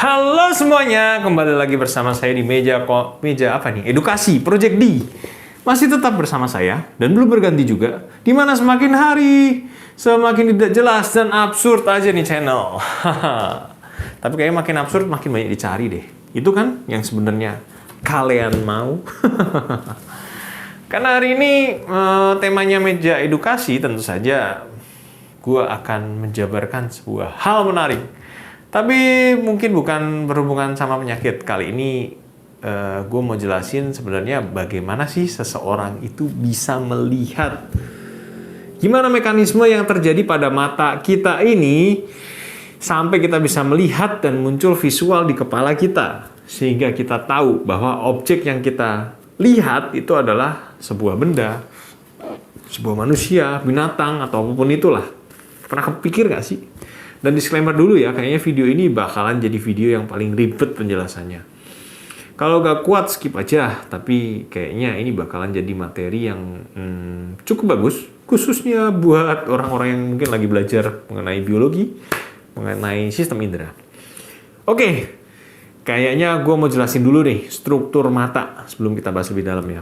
Halo semuanya, kembali lagi bersama saya di meja apa nih? Edukasi Project D. Masih tetap bersama saya dan belum berganti juga. Dimana semakin hari semakin tidak jelas dan absurd aja nih channel. Tapi kayaknya makin absurd makin banyak dicari deh. Itu kan yang sebenarnya kalian mau. Karena hari ini temanya meja edukasi, tentu saja gue akan menjabarkan sebuah hal menarik. Tapi mungkin bukan berhubungan sama penyakit. Kali ini gue mau jelasin sebenarnya bagaimana sih seseorang itu bisa melihat. Gimana mekanisme yang terjadi pada mata kita ini sampai kita bisa melihat dan muncul visual di kepala kita. Sehingga kita tahu bahwa objek yang kita lihat itu adalah sebuah benda, sebuah manusia, binatang, atau apapun itulah. Pernah kepikir gak sih? Dan disclaimer dulu ya, kayaknya video ini bakalan jadi video yang paling ribet penjelasannya. Kalau gak kuat skip aja, tapi kayaknya ini bakalan jadi materi yang cukup bagus, khususnya buat orang-orang yang mungkin lagi belajar mengenai biologi, mengenai sistem indera. Oke, kayaknya gue mau jelasin dulu nih struktur mata sebelum kita bahas lebih dalam ya.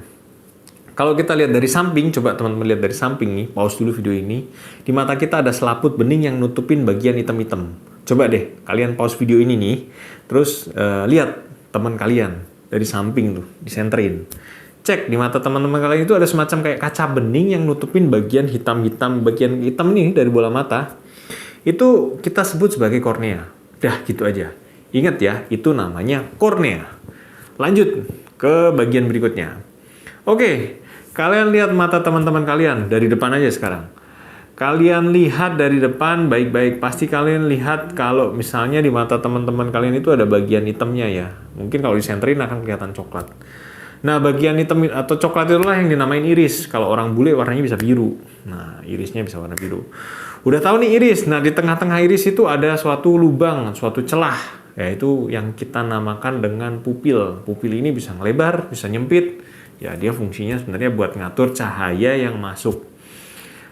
Kalau kita lihat dari samping, coba teman-teman lihat dari samping nih, pause dulu video ini. Di mata kita ada selaput bening yang nutupin bagian hitam-hitam. Coba deh, kalian pause video ini nih, terus lihat teman kalian dari samping tuh, disenterin. Cek di mata teman-teman kalian itu ada semacam kayak kaca bening yang nutupin bagian hitam-hitam, bagian hitam nih dari bola mata. Itu kita sebut sebagai kornea. Dah gitu aja. Ingat ya, itu namanya kornea. Lanjut ke bagian berikutnya. Oke, kalian lihat mata teman-teman kalian dari depan aja sekarang. Kalian lihat dari depan baik-baik. Pasti kalian lihat kalau misalnya di mata teman-teman kalian itu ada bagian hitamnya ya. Mungkin kalau disenterin akan kelihatan coklat. Nah, bagian hitam atau coklat itulah yang dinamain iris. Kalau orang bule warnanya bisa biru. Nah, irisnya bisa warna biru. Udah tahu nih iris. Nah, di tengah-tengah iris itu ada suatu lubang, suatu celah. Yaitu yang kita namakan dengan pupil. Pupil ini bisa ngelebar, bisa nyempit. Ya, dia fungsinya sebenarnya buat ngatur cahaya yang masuk.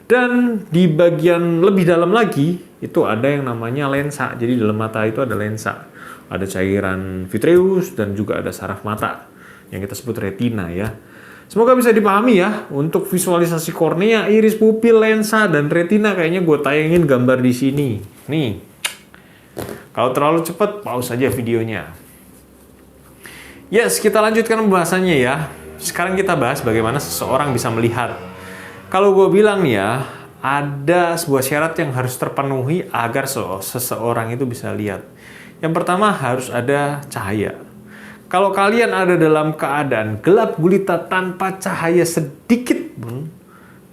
Dan di bagian lebih dalam lagi, itu ada yang namanya lensa. Jadi dalam mata itu ada lensa. Ada cairan vitreus dan juga ada saraf mata yang kita sebut retina ya. Semoga bisa dipahami ya. Untuk visualisasi kornea, iris, pupil, lensa, dan retina kayaknya gue tayangin gambar di sini. Nih. Kalau terlalu cepat, pause aja videonya. Yes, kita lanjutkan pembahasannya ya. Sekarang kita bahas bagaimana seseorang bisa melihat. Kalau gue bilang nih ya, ada sebuah syarat yang harus terpenuhi agar seseorang itu bisa lihat. Yang pertama harus ada cahaya. Kalau kalian ada dalam keadaan gelap gulita tanpa cahaya sedikit pun,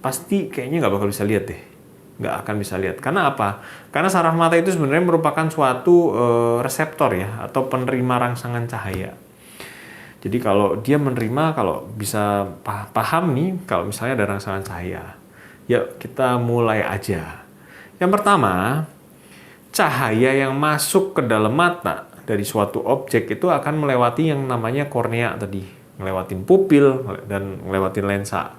pasti kayaknya nggak bakal bisa lihat deh. Nggak akan bisa lihat. Karena apa? Karena saraf mata itu sebenarnya merupakan suatu reseptor ya, atau penerima rangsangan cahaya. Jadi kalau dia menerima, kalau bisa paham nih, kalau misalnya ada rangsangan cahaya. Yuk kita mulai aja. Yang pertama, cahaya yang masuk ke dalam mata dari suatu objek itu akan melewati yang namanya kornea tadi. Ngelewatin pupil dan ngelewatin lensa.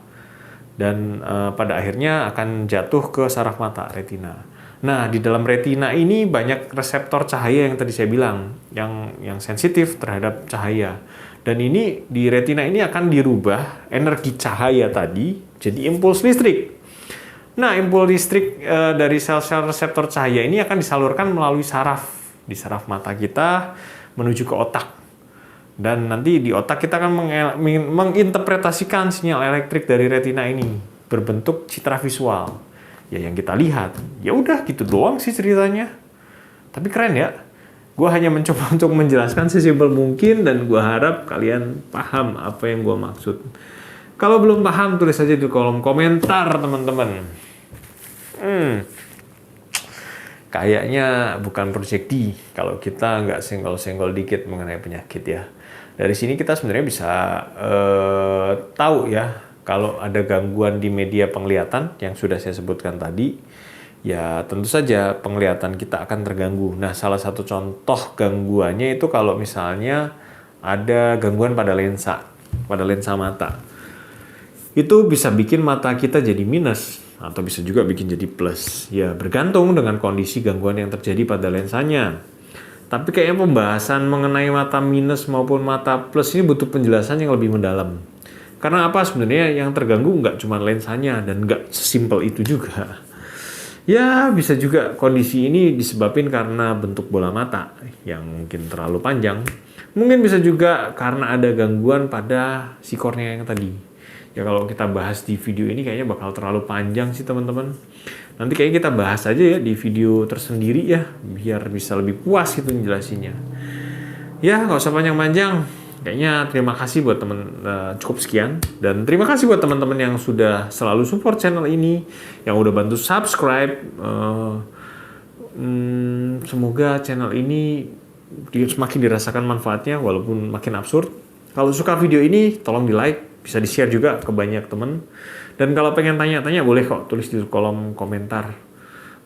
Dan pada akhirnya akan jatuh ke saraf mata, retina. Nah, di dalam retina ini banyak reseptor cahaya yang tadi saya bilang, yang sensitif terhadap cahaya. Dan ini di retina ini akan dirubah energi cahaya tadi jadi impuls listrik. Nah, impuls listrik dari sel-sel reseptor cahaya ini akan disalurkan melalui saraf di saraf mata kita menuju ke otak. Dan nanti di otak kita akan menginterpretasikan sinyal elektrik dari retina ini berbentuk citra visual. Ya yang kita lihat. Ya udah gitu doang sih ceritanya. Tapi keren ya. Gue hanya mencoba untuk menjelaskan sesimpel mungkin dan gue harap kalian paham apa yang gue maksud. Kalau belum paham, tulis aja di kolom komentar, teman-teman. Kayaknya bukan Project D kalau kita nggak senggol-senggol dikit mengenai penyakit ya. Dari sini kita sebenarnya bisa tahu ya, kalau ada gangguan di media penglihatan yang sudah saya sebutkan tadi, ya tentu saja penglihatan kita akan terganggu. Nah, salah satu contoh gangguannya itu kalau misalnya ada gangguan pada lensa mata. Itu bisa bikin mata kita jadi minus atau bisa juga bikin jadi plus. Ya, bergantung dengan kondisi gangguan yang terjadi pada lensanya. Tapi kayaknya pembahasan mengenai mata minus maupun mata plus ini butuh penjelasan yang lebih mendalam. Karena apa sebenarnya yang terganggu nggak cuma lensanya dan nggak sesimpel itu juga. Ya bisa juga kondisi ini disebabkan karena bentuk bola mata yang mungkin terlalu panjang. Mungkin bisa juga karena ada gangguan pada si kornea yang tadi. Ya kalau kita bahas di video ini kayaknya bakal terlalu panjang sih teman-teman. Nanti kayaknya kita bahas aja ya di video tersendiri ya, biar bisa lebih puas gitu ngejelasinnya. Ya nggak usah panjang-panjang. Kayaknya terima kasih buat cukup sekian. Dan terima kasih buat teman-teman yang sudah selalu support channel ini, yang udah bantu subscribe. Semoga channel ini semakin dirasakan manfaatnya walaupun makin absurd. Kalau suka video ini tolong di like, bisa di share juga ke banyak teman. Dan kalau pengen tanya-tanya boleh kok tulis di kolom komentar.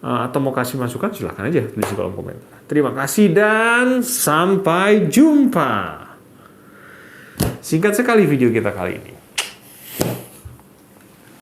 Atau mau kasih masukan silahkan aja tulis di kolom komentar. Terima kasih dan sampai jumpa. Singkat sekali video kita kali ini.